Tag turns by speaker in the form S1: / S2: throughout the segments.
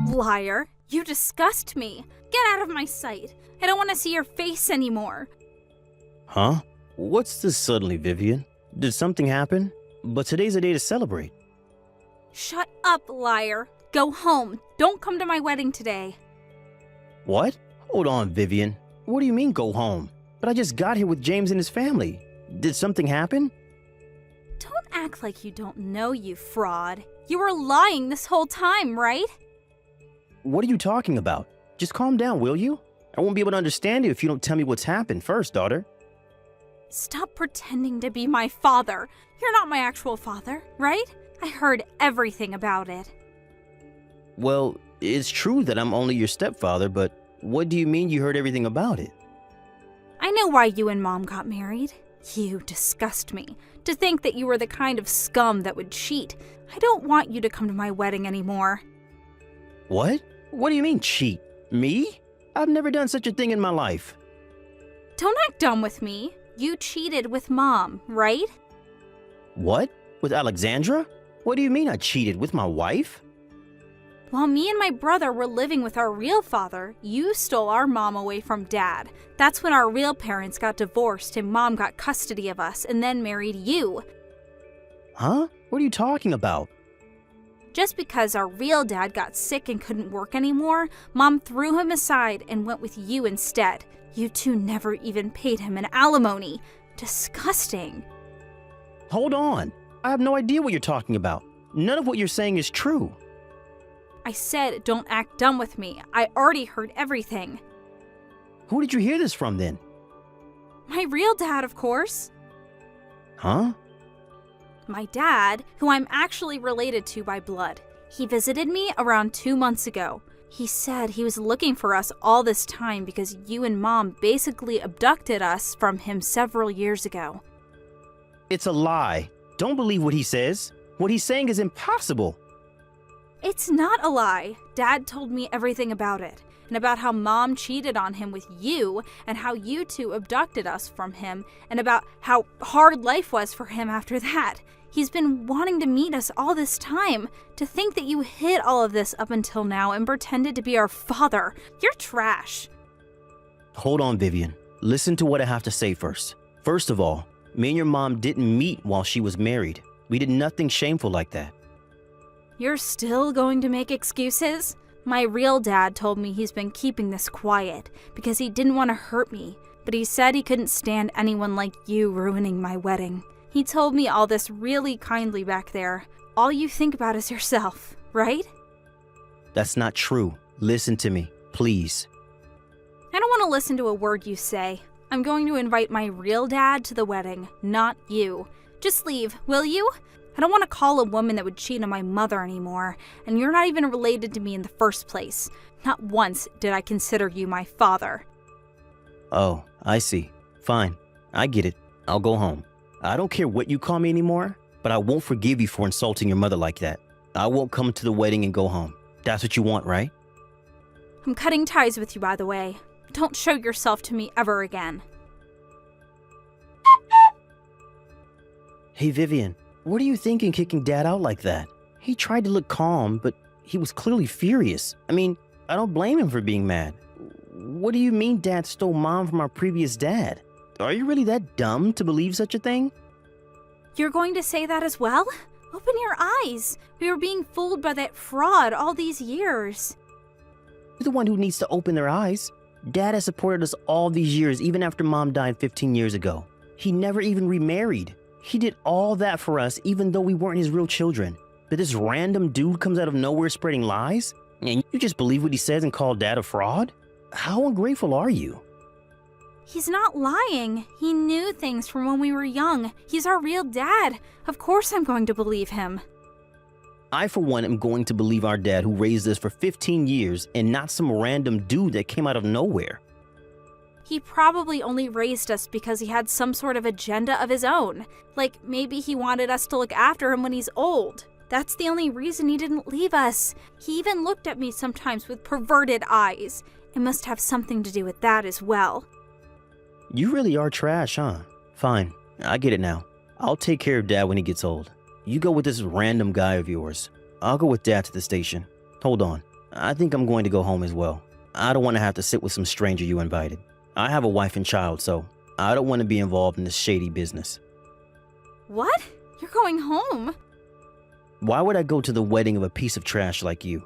S1: Liar, you disgust me. Get out of my sight. I don't want to see your face anymore.
S2: Huh? What's this suddenly, Vivian? Did something happen? But today's a day to celebrate.
S1: Shut up, liar. Go home. Don't come to my wedding today.
S2: What? Hold on, Vivian. What do you mean go home? But I just got here with James and his family. Did something happen?
S1: Don't act like you don't know, you fraud. You were lying this whole time, right?
S2: What are you talking about? Just calm down, will you? I won't be able to understand you if you don't tell me what's happened first, daughter.
S1: Stop pretending to be my father. You're not my actual father, right? I heard everything about it.
S2: Well, it's true that I'm only your stepfather, but what do you mean you heard everything about it?
S1: I know why you and Mom got married. You disgust me. To think that you were the kind of scum that would cheat. I don't want you to come to my wedding anymore.
S2: What? What do you mean cheat? Me? I've never done such a thing in my life.
S1: Don't act dumb with me. You cheated with Mom, right?
S2: What? With Alexandra? What do you mean I cheated with my wife?
S1: While me and my brother were living with our real father, you stole our mom away from Dad. That's when our real parents got divorced and Mom got custody of us and then married you.
S2: Huh? What are you talking about?
S1: Just because our real dad got sick and couldn't work anymore, Mom threw him aside and went with you instead. You two never even paid him an alimony. Disgusting.
S2: Hold on. I have no idea what you're talking about. None of what you're saying is true.
S1: I said don't act dumb with me. I already heard everything.
S2: Who did you hear this from then?
S1: My real dad, of course.
S2: Huh?
S1: My dad, who I'm actually related to by blood. He visited me around 2 months ago. He said he was looking for us all this time because you and Mom basically abducted us from him several years ago.
S2: It's a lie. Don't believe what he says. What he's saying is impossible.
S1: It's not a lie. Dad told me everything about it, and about how Mom cheated on him with you, and how you two abducted us from him, and about how hard life was for him after that. He's been wanting to meet us all this time. To think that you hid all of this up until now and pretended to be our father. You're trash.
S2: Hold on, Vivian. Listen to what I have to say first. First of all, me and your mom didn't meet while she was married. We did nothing shameful like that.
S1: You're still going to make excuses? My real dad told me he's been keeping this quiet because he didn't want to hurt me, but he said he couldn't stand anyone like you ruining my wedding. He told me all this really kindly back there. All you think about is yourself, right?
S2: That's not true. Listen to me, please.
S1: I don't want to listen to a word you say. I'm going to invite my real dad to the wedding, not you. Just leave, will you? I don't want to call a woman that would cheat on my mother anymore, and you're not even related to me in the first place. Not once did I consider you my father.
S2: Oh, I see. Fine. I get it. I'll go home. I don't care what you call me anymore, but I won't forgive you for insulting your mother like that. I won't come to the wedding and go home. That's what you want, right?
S1: I'm cutting ties with you, by the way. Don't show yourself to me ever again.
S2: Hey, Vivian, what are you thinking kicking Dad out like that? He tried to look calm, but he was clearly furious. I mean, I don't blame him for being mad. What do you mean Dad stole Mom from our previous dad? Are you really that dumb to believe such a thing?
S1: You're going to say that as well? Open your eyes. We were being fooled by that fraud all these years.
S2: You're the one who needs to open their eyes. Dad has supported us all these years, even after Mom died 15 years ago. He never even remarried. He did all that for us, even though we weren't his real children. But this random dude comes out of nowhere spreading lies? And you just believe what he says and call Dad a fraud? How ungrateful are you?
S1: He's not lying. He knew things from when we were young. He's our real dad. Of course I'm going to believe him.
S2: I, for one, am going to believe our dad who raised us for 15 years and not some random dude that came out of nowhere.
S1: He probably only raised us because he had some sort of agenda of his own. Like, maybe he wanted us to look after him when he's old. That's the only reason he didn't leave us. He even looked at me sometimes with perverted eyes. It must have something to do with that as well.
S2: You really are trash, huh? Fine, I get it now. I'll take care of Dad when he gets old. You go with this random guy of yours. I'll go with Dad to the station. Hold on, I think I'm going to go home as well. I don't want to have to sit with some stranger you invited. I have a wife and child, so I don't want to be involved in this shady business.
S1: What? You're going home?
S2: Why would I go to the wedding of a piece of trash like you?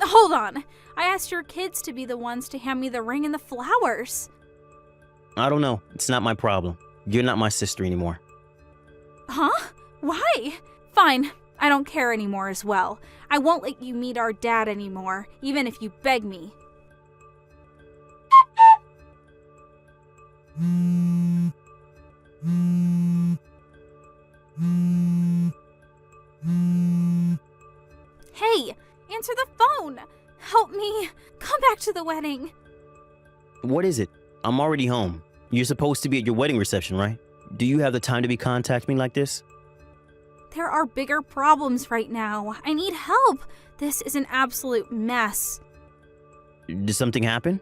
S1: Hold on. I asked your kids to be the ones to hand me the ring and the flowers.
S2: I don't know. It's not my problem. You're not my sister anymore.
S1: Huh? Why? Fine. I don't care anymore as well. I won't let you meet our dad anymore, even if you beg me. Hey, answer the phone! Help me! Come back to the wedding!
S2: What is it? I'm already home. You're supposed to be at your wedding reception, right? Do you have the time to be contacting me like this?
S1: There are bigger problems right now. I need help. This is an absolute mess.
S2: Did something happen?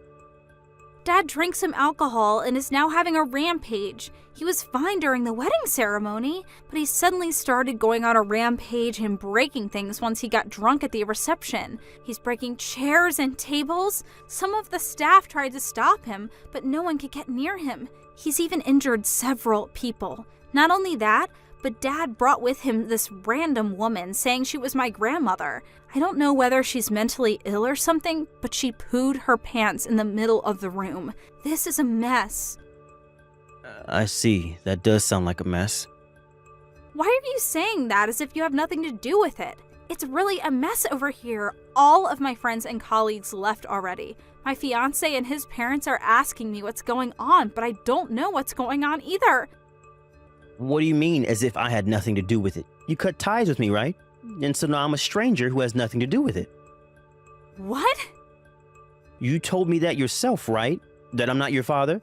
S1: Dad drank some alcohol and is now having a rampage. He was fine during the wedding ceremony, but he suddenly started going on a rampage and breaking things once he got drunk at the reception. He's breaking chairs and tables. Some of the staff tried to stop him, but no one could get near him. He's even injured several people. Not only that, but Dad brought with him this random woman saying she was my grandmother. I don't know whether she's mentally ill or something, but she pooed her pants in the middle of the room. This is a mess.
S2: I see. That does sound like a mess.
S1: Why are you saying that as if you have nothing to do with it? It's really a mess over here. All of my friends and colleagues left already. My fiancé and his parents are asking me what's going on, but I don't know what's going on either.
S2: What do you mean, as if I had nothing to do with it? You cut ties with me, right? And so now I'm a stranger who has nothing to do with it.
S1: What?
S2: You told me that yourself, right? That I'm not your father?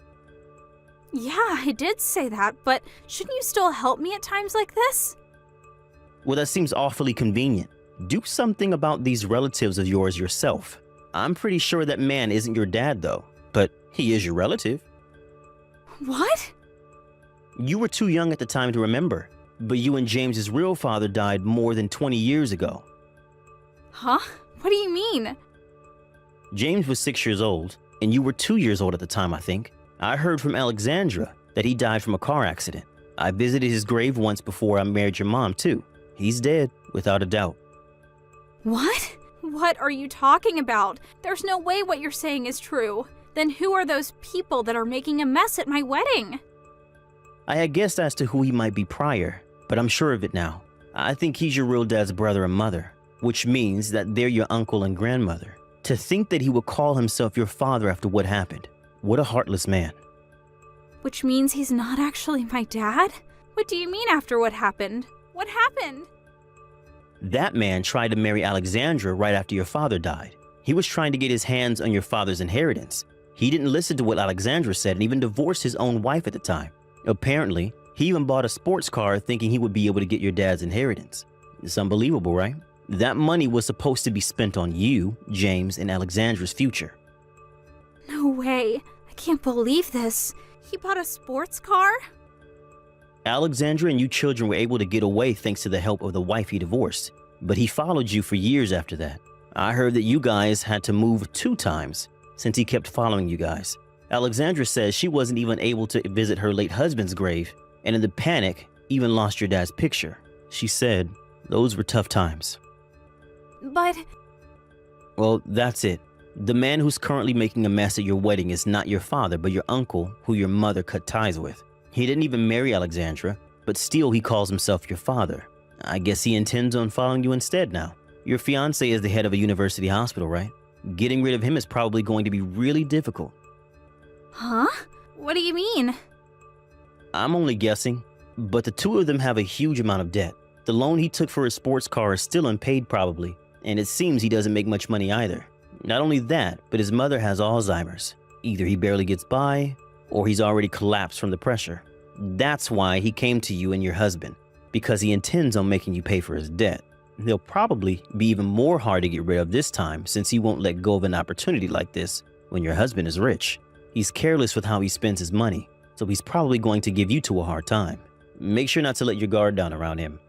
S1: Yeah, I did say that, but shouldn't you still help me at times like this?
S2: Well, that seems awfully convenient. Do something about these relatives of yours yourself. I'm pretty sure that man isn't your dad, though, but he is your relative.
S1: What?
S2: You were too young at the time to remember, but you and James's real father died more than 20 years ago.
S1: Huh? What do you mean?
S2: James was 6 years old, and you were 2 years old at the time, I think. I heard from Alexandra that he died from a car accident. I visited his grave once before I married your mom, too. He's dead, without a doubt.
S1: What? What are you talking about? There's no way what you're saying is true. Then who are those people that are making a mess at my wedding?
S2: I had guessed as to who he might be prior, but I'm sure of it now. I think he's your real dad's brother and mother, which means that they're your uncle and grandmother. To think that he would call himself your father after what happened. What a heartless man.
S1: Which means he's not actually my dad? What do you mean after what happened? What happened?
S2: That man tried to marry Alexandra right after your father died. He was trying to get his hands on your father's inheritance. He didn't listen to what Alexandra said and even divorced his own wife at the time. Apparently, he even bought a sports car thinking he would be able to get your dad's inheritance. It's unbelievable, right? That money was supposed to be spent on you, James, and Alexandra's future.
S1: No way. I can't believe this. He bought a sports car?
S2: Alexandra and you children were able to get away thanks to the help of the wife he divorced, but he followed you for years after that. I heard that you guys had to move 2 times since he kept following you guys. Alexandra says she wasn't even able to visit her late husband's grave, and in the panic, even lost your dad's picture. She said those were tough times.
S1: But...
S2: Well, that's it. The man who's currently making a mess at your wedding is not your father, but your uncle, who your mother cut ties with. He didn't even marry Alexandra, but still he calls himself your father. I guess he intends on following you instead now. Your fiancé is the head of a university hospital, right? Getting rid of him is probably going to be really difficult.
S1: Huh? What do you mean?
S2: I'm only guessing, but the two of them have a huge amount of debt. The loan he took for his sports car is still unpaid probably, and it seems he doesn't make much money either. Not only that, but his mother has Alzheimer's. Either he barely gets by, or he's already collapsed from the pressure. That's why he came to you and your husband, because he intends on making you pay for his debt. He'll probably be even more hard to get rid of this time since he won't let go of an opportunity like this when your husband is rich. He's careless with how he spends his money, so he's probably going to give you two a hard time. Make sure not to let your guard down around him.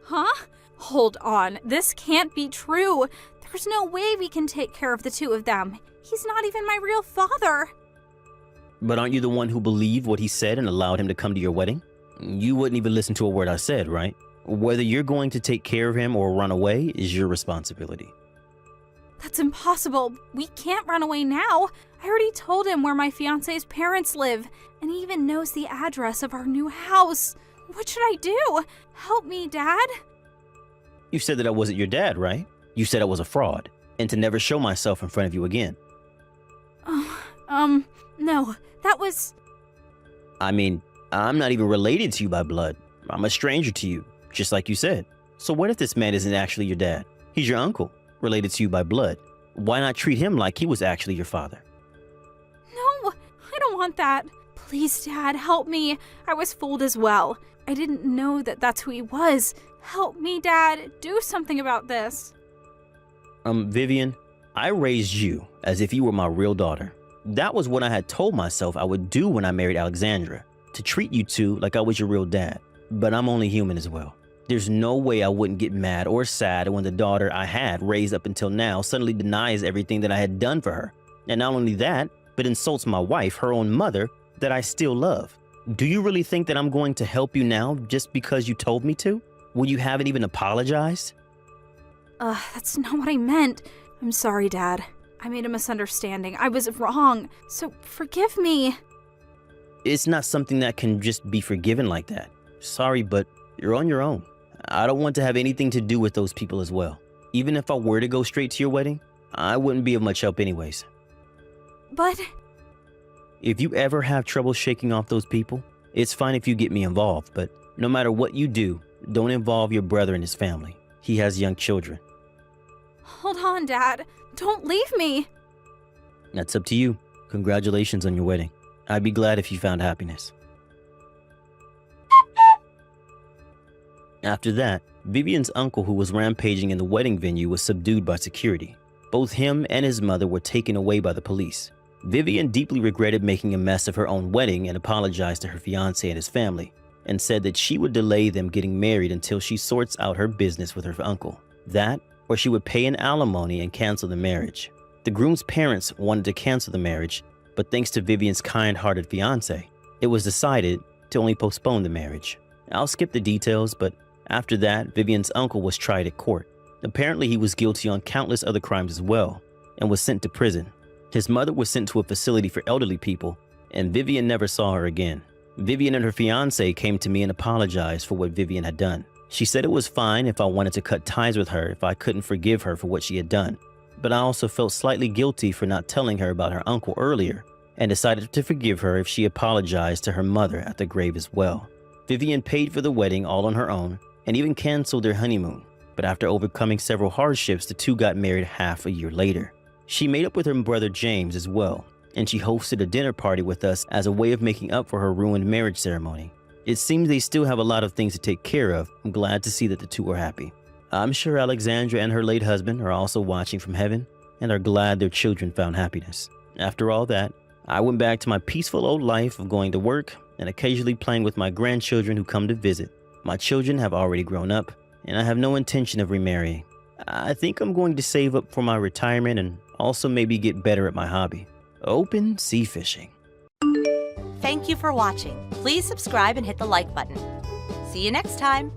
S1: Huh? Hold on. This can't be true. There's no way we can take care of the two of them. He's not even my real father.
S2: But aren't you the one who believed what he said and allowed him to come to your wedding? You wouldn't even listen to a word I said, right? Whether you're going to take care of him or run away is your responsibility.
S1: That's impossible. We can't run away now. I already told him where my fiance's parents live, and he even knows the address of our new house. What should I do? Help me, Dad.
S2: You said that I wasn't your dad, right? You said I was a fraud, and to never show myself in front of you again.
S1: No, that was...
S2: I mean, I'm not even related to you by blood. I'm a stranger to you, just like you said. So what if this man isn't actually your dad? He's your uncle, related to you by blood. Why not treat him like he was actually your father?
S1: No, I don't want that. Please, Dad, help me. I was fooled as well. I didn't know that that's who he was. Help me, Dad. Do something about this.
S2: Vivian, I raised you as if you were my real daughter. That was what I had told myself I would do when I married Alexandra, to treat you two like I was your real dad. But I'm only human as well. There's no way I wouldn't get mad or sad when the daughter I had raised up until now suddenly denies everything that I had done for her. And not only that, but insults my wife, her own mother, that I still love. Do you really think that I'm going to help you now just because you told me to? When you haven't even apologized?
S1: That's not what I meant. I'm sorry, Dad. I made a misunderstanding. I was wrong. So forgive me.
S2: It's not something that can just be forgiven like that. Sorry, but you're on your own. I don't want to have anything to do with those people as well. Even if I were to go straight to your wedding, I wouldn't be of much help anyways.
S1: But...
S2: If you ever have trouble shaking off those people, it's fine if you get me involved, but no matter what you do, don't involve your brother and his family. He has young children.
S1: Hold on, Dad. Don't leave me.
S2: That's up to you. Congratulations on your wedding. I'd be glad if you found happiness. After that, Vivian's uncle, who was rampaging in the wedding venue, was subdued by security. Both him and his mother were taken away by the police. Vivian deeply regretted making a mess of her own wedding and apologized to her fiancé and his family, and said that she would delay them getting married until she sorts out her business with her uncle. That, or she would pay an alimony and cancel the marriage. The groom's parents wanted to cancel the marriage, but thanks to Vivian's kind-hearted fiancé, it was decided to only postpone the marriage. I'll skip the details, but after that, Vivian's uncle was tried at court. Apparently, he was guilty on countless other crimes as well, and was sent to prison. His mother was sent to a facility for elderly people, and Vivian never saw her again. Vivian and her fiancé came to me and apologized for what Vivian had done. She said it was fine if I wanted to cut ties with her if I couldn't forgive her for what she had done. But I also felt slightly guilty for not telling her about her uncle earlier, and decided to forgive her if she apologized to her mother at the grave as well. Vivian paid for the wedding all on her own, and even canceled their honeymoon. But after overcoming several hardships, the two got married half a year later. She made up with her brother James as well, and she hosted a dinner party with us as a way of making up for her ruined marriage ceremony. It seems they still have a lot of things to take care of. I'm glad to see that the two are happy. I'm sure Alexandra and her late husband are also watching from heaven and are glad their children found happiness. After all that, I went back to my peaceful old life of going to work and occasionally playing with my grandchildren who come to visit. My children have already grown up, and I have no intention of remarrying. I think I'm going to save up for my retirement and also maybe get better at my hobby, open sea fishing.
S3: Thank you for watching. Please subscribe and hit the like button. See you next time.